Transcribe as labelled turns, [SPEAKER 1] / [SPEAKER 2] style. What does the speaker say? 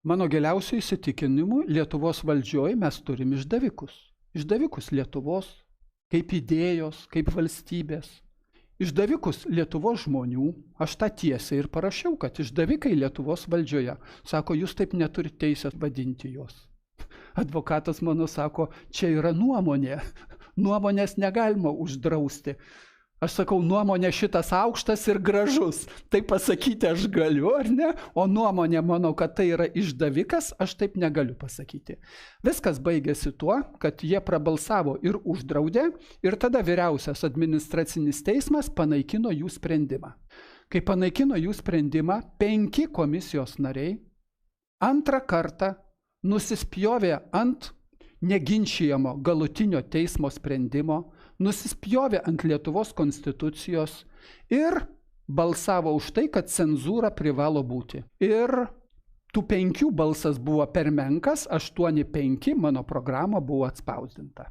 [SPEAKER 1] Mano giliausiu įsitikinimu, Lietuvos valdžioje mes turim išdavikus. Išdavikus Lietuvos, kaip idėjos, kaip valstybės. Išdavikus Lietuvos žmonių, aš tą tiesiai ir parašiau, kad išdavikai Lietuvos valdžioje. Sako, jūs taip neturite teisės vadinti jos. Advokatas mano sako, čia yra nuomonė. Nuomonės negalima uždrausti. Aš sakau, nuomonė šitas aukštas ir gražus. Tai pasakyti aš galiu, ar ne? O nuomonė, manau, kad tai yra išdavikas, aš taip negaliu pasakyti. Viskas baigėsi tuo, kad jie prabalsavo ir uždraudė, ir tada vyriausias administracinis teismas panaikino jų sprendimą. Kai panaikino jų sprendimą, 5 komisijos nariai antrą kartą nusispjovė ant neginčijamo galutinio teismo sprendimo, nusispjovė ant Lietuvos konstitucijos ir balsavo už tai, kad cenzūra privalo būti. Ir tų 5 balsas buvo per menkas, 8-5 mano programa buvo atspausdinta.